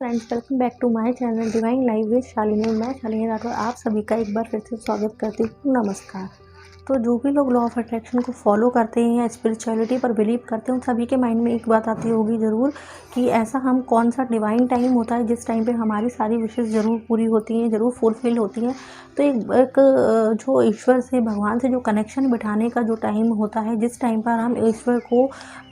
Friends, welcome back to my channel divine life with Shalini. मैं शालिनी राठौर आप सभी का एक बार फिर से स्वागत करती हूँ। नमस्कार। तो जो भी लोग लॉ ऑफ अट्रैक्शन को फॉलो करते हैं या स्पिरिचुअलिटी पर बिलीव करते हैं, उन सभी के माइंड में एक बात आती होगी ज़रूर कि ऐसा हम कौन सा डिवाइन टाइम होता है जिस टाइम पे हमारी सारी विशेष ज़रूर पूरी होती हैं, ज़रूर फुलफिल होती हैं। तो एक जो ईश्वर से, भगवान से जो कनेक्शन बिठाने का जो टाइम होता है, जिस टाइम पर हम ईश्वर को,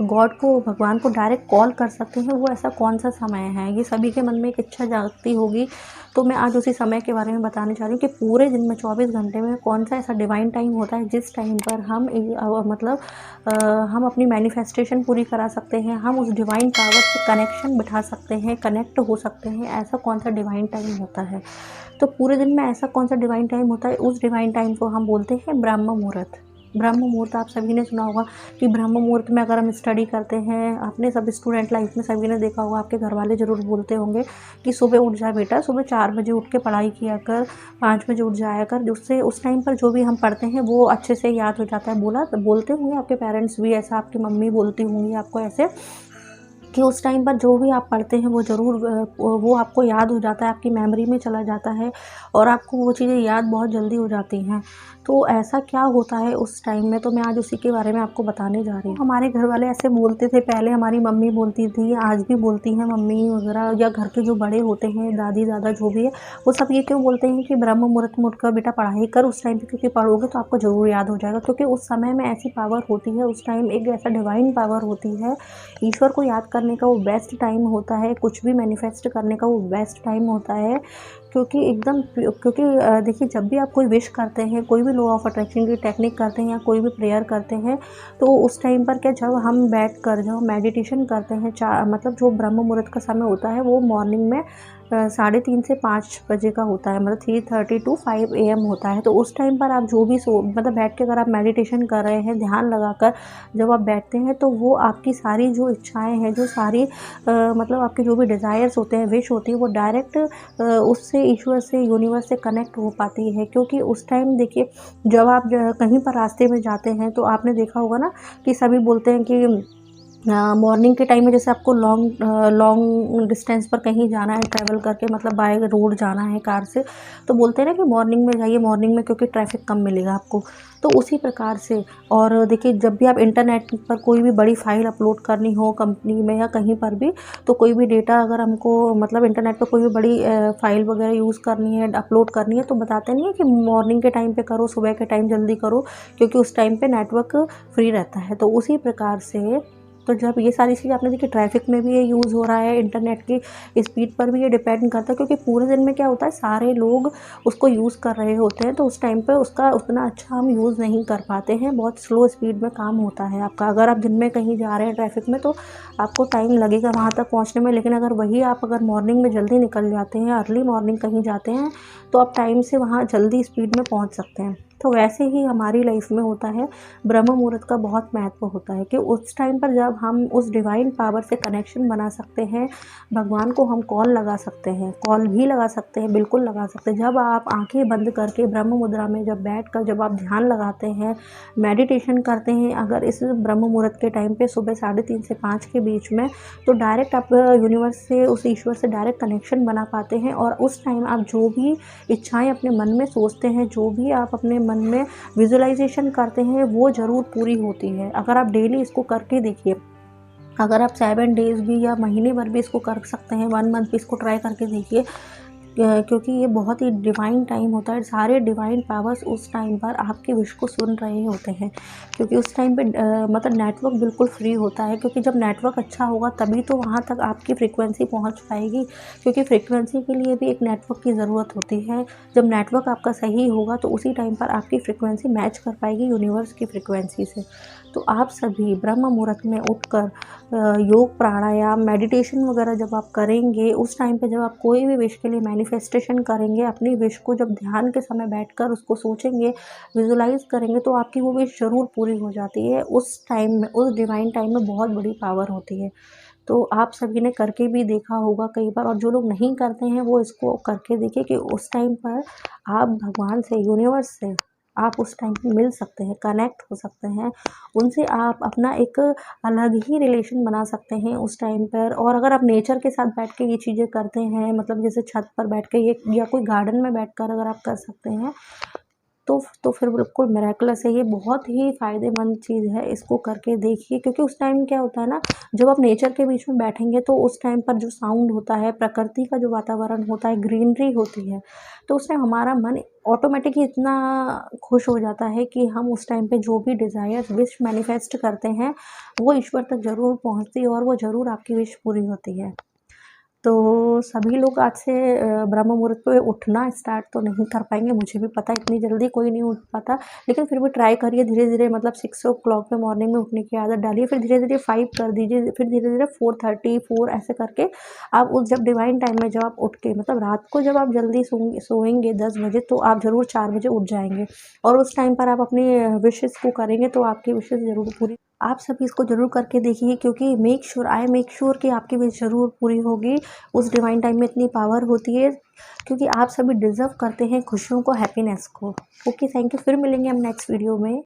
गॉड को, भगवान को डायरेक्ट कॉल कर सकते हैं, वो ऐसा कौन सा समय है। ये सभी के मन में एक इच्छा जागती होगी। तो मैं आज उसी समय के बारे में बताने चाह रही हूँ कि पूरे दिन में 24 घंटे में कौन सा ऐसा डिवाइन टाइम होता है जिस टाइम पर हम हम अपनी मैनिफेस्टेशन पूरी करा सकते हैं, हम उस डिवाइन पावर से कनेक्शन बिठा सकते हैं, कनेक्ट हो सकते हैं। ऐसा कौन सा डिवाइन टाइम होता है। तो पूरे दिन में ऐसा कौन सा डिवाइन टाइम होता है, उस डिवाइन टाइम को हम बोलते हैं ब्रह्म मुहूर्त। ब्रह्म मुहूर्त आप सभी ने सुना होगा कि ब्रह्म मुहूर्त में अगर हम स्टडी करते हैं, आपने सब स्टूडेंट लाइफ में सभी ने देखा होगा, आपके घर वाले ज़रूर बोलते होंगे कि सुबह उठ जा बेटा, सुबह 4 बजे उठ के पढ़ाई किया कर, 5 बजे उठ जाया कर, जिससे उस टाइम पर जो भी हम पढ़ते हैं वो अच्छे से याद हो जाता है। बोलते होंगे आपके पेरेंट्स भी ऐसा, आपकी मम्मी बोलती होंगी आपको ऐसे कि उस टाइम पर जो भी आप पढ़ते हैं वो ज़रूर वो आपको याद हो जाता है, आपकी मेमोरी में चला जाता है और आपको वो चीज़ें याद बहुत जल्दी हो जाती हैं। तो ऐसा क्या होता है उस टाइम में, तो मैं आज उसी के बारे में आपको बताने जा रही हूँ। हमारे घर वाले ऐसे बोलते थे पहले, हमारी मम्मी बोलती थी, आज भी बोलती हैं मम्मी वगैरह, या घर के जो बड़े होते हैं, दादी दादा जो भी है, वो सब ये क्यों बोलते हैं कि ब्रह्म मुहूर्त में उठकर बेटा पढ़ाई कर उस टाइम पे, क्योंकि पढ़ोगे तो आपको ज़रूर याद हो जाएगा। क्योंकि उस समय में ऐसी पावर होती है, उस टाइम एक ऐसा डिवाइन पावर होती है। ईश्वर को याद करने का वो बेस्ट टाइम होता है, कुछ भी मैनिफेस्ट करने का वो बेस्ट टाइम होता है। क्योंकि देखिए, जब भी आप कोई विश करते हैं, कोई भी लॉ ऑफ अट्रैक्शन की टेक्निक करते हैं या कोई भी प्रेयर करते हैं, तो उस टाइम पर क्या, जब हम बैठ कर जब मेडिटेशन करते हैं, मतलब जो ब्रह्म मुहूर्त का समय होता है वो मॉर्निंग में 3:30 से 5 बजे का होता है, मतलब 3:30 to 5 AM होता है। तो उस टाइम पर आप जो भी मतलब बैठ के अगर आप मेडिटेशन कर रहे हैं, ध्यान लगाकर जब आप बैठते हैं, तो वो आपकी सारी जो इच्छाएं हैं, जो सारी मतलब आपके जो भी डिज़ायर्स होते हैं, विश होती है, वो डायरेक्ट उससे, ईश्वर से, यूनिवर्स से कनेक्ट हो पाती है। क्योंकि उस टाइम देखिए, जब आप कहीं पर रास्ते में जाते हैं तो आपने देखा होगा ना कि सभी बोलते हैं कि मॉर्निंग के टाइम में जैसे आपको लॉन्ग डिस्टेंस पर कहीं जाना है, ट्रैवल करके, मतलब बाय रोड जाना है कार से, तो बोलते हैं ना कि मॉर्निंग में जाइए, मॉर्निंग में, क्योंकि ट्रैफिक कम मिलेगा आपको। तो उसी प्रकार से, और देखिए, जब भी आप इंटरनेट पर कोई भी बड़ी फाइल अपलोड करनी हो कंपनी में या कहीं पर भी, तो कोई भी डेटा अगर हमको, मतलब इंटरनेट पर कोई भी बड़ी फाइल वगैरह यूज़ करनी है, अपलोड करनी है, तो बताते नहीं है कि मॉर्निंग के टाइम पे करो, सुबह के टाइम जल्दी करो, क्योंकि उस टाइम पे नेटवर्क फ्री रहता है। तो उसी प्रकार से, तो जब ये सारी चीज़ आपने देखी, ट्रैफिक में भी ये यूज़ हो रहा है, इंटरनेट की स्पीड पर भी ये डिपेंड करता है। क्योंकि पूरे दिन में क्या होता है, सारे लोग उसको यूज़ कर रहे होते हैं, तो उस टाइम पे उसका उतना अच्छा हम यूज़ नहीं कर पाते हैं, बहुत स्लो स्पीड में काम होता है आपका। अगर आप दिन में कहीं जा रहे हैं ट्रैफिक में, तो आपको टाइम लगेगा वहाँ तक पहुँचने में, लेकिन अगर मॉर्निंग में जल्दी निकल जाते हैं, अर्ली मॉर्निंग कहीं जाते हैं, तो आप टाइम से वहाँ जल्दी स्पीड में पहुँच सकते हैं। तो वैसे ही हमारी लाइफ में होता है, ब्रह्म मुहूर्त का बहुत महत्व होता है कि उस टाइम पर जब हम उस डिवाइन पावर से कनेक्शन बना सकते हैं, भगवान को हम कॉल लगा सकते हैं, कॉल भी लगा सकते हैं, बिल्कुल लगा सकते हैं। जब आप आंखें बंद करके ब्रह्म मुद्रा में जब बैठकर जब आप ध्यान लगाते हैं, मेडिटेशन करते हैं, अगर इस ब्रह्म मुहूर्त के टाइम पे सुबह 3:30 से 5 के बीच में, तो डायरेक्ट आप यूनिवर्स से, उस ईश्वर से डायरेक्ट कनेक्शन बना पाते हैं। और उस टाइम आप जो भी इच्छाएं अपने मन में सोचते हैं, जो भी आप अपने मन में विजुअलाइजेशन करते हैं, वो ज़रूर पूरी होती है। अगर आप डेली इसको करके देखिए, अगर आप 7 डेज़ भी या महीने भर भी इसको कर सकते हैं, 1 मंथ भी इसको ट्राई करके देखिए, क्योंकि ये बहुत ही डिवाइन टाइम होता है। सारे डिवाइन पावर्स उस टाइम पर आपके विश को सुन रहे होते हैं, क्योंकि उस टाइम पे मतलब नेटवर्क बिल्कुल फ्री होता है। क्योंकि जब नेटवर्क अच्छा होगा तभी तो वहाँ तक आपकी फ्रीक्वेंसी पहुँच पाएगी, क्योंकि फ्रीक्वेंसी के लिए भी एक नेटवर्क की ज़रूरत होती है। जब नेटवर्क आपका सही होगा तो उसी टाइम पर आपकी फ्रीक्वेंसी मैच कर पाएगी यूनिवर्स की फ्रीक्वेंसी से। तो आप सभी ब्रह्म मुहूर्त में उठकर योग, प्राणायाम, मेडिटेशन वगैरह जब आप करेंगे, उस टाइम पे जब आप कोई भी विश के लिए मैनिफेस्टेशन करेंगे, अपनी विश को जब ध्यान के समय बैठकर उसको सोचेंगे, विजुलाइज करेंगे, तो आपकी वो विश ज़रूर पूरी हो जाती है। उस टाइम में, उस डिवाइन टाइम में बहुत बड़ी पावर होती है। तो आप सभी ने करके भी देखा होगा कई बार, और जो लोग नहीं करते हैं वो इसको करके देखिए कि उस टाइम पर आप भगवान से, यूनिवर्स से, आप उस टाइम पे मिल सकते हैं, कनेक्ट हो सकते हैं उनसे। आप अपना एक अलग ही रिलेशन बना सकते हैं उस टाइम पर। और अगर आप नेचर के साथ बैठ के ये चीज़ें करते हैं, मतलब जैसे छत पर बैठ के ये या कोई गार्डन में बैठकर अगर आप कर सकते हैं तो फिर बिल्कुल मिरेकलस है ये, बहुत ही फ़ायदेमंद चीज़ है, इसको करके देखिए। क्योंकि उस टाइम क्या होता है ना, जब आप नेचर के बीच में बैठेंगे तो उस टाइम पर जो साउंड होता है, प्रकृति का जो वातावरण होता है, ग्रीनरी होती है, तो उस टाइम हमारा मन ऑटोमेटिक ही इतना खुश हो जाता है कि हम उस टाइम पे जो भी डिज़ायर विश मैनिफेस्ट करते हैं वो ईश्वर तक ज़रूर पहुँचती है और वो ज़रूर आपकी विश पूरी होती है। तो सभी लोग आज से ब्रह्म मुहूर्त पे उठना स्टार्ट तो नहीं कर पाएँगे, मुझे भी पता है इतनी जल्दी कोई नहीं उठ पाता, लेकिन फिर भी ट्राई करिए धीरे-धीरे। मतलब 6 ओ क्लॉक पे मॉर्निंग में उठने की आदत डालिए, फिर धीरे-धीरे 5 कर दीजिए, फिर धीरे-धीरे 4:30 4 ऐसे करके आप उस जब डिवाइन टाइम में जब आप उठ के, मतलब रात को जब आप जल्दी सोएंगे 10 बजे, तो आप ज़रूर 4 बजे उठ जाएँगे और उस टाइम पर आप अपनी विशेज़ को करेंगे तो आपकी विशेज़ ज़रूर पूरी। आप सभी इसको ज़रूर करके देखिए, क्योंकि आई मेक श्योर कि आपकी विश ज़रूर पूरी होगी। उस डिवाइन टाइम में इतनी पावर होती है, क्योंकि आप सभी डिज़र्व करते हैं खुशियों को, हैप्पीनेस को। Okay, thank you. फिर मिलेंगे हम नेक्स्ट वीडियो में।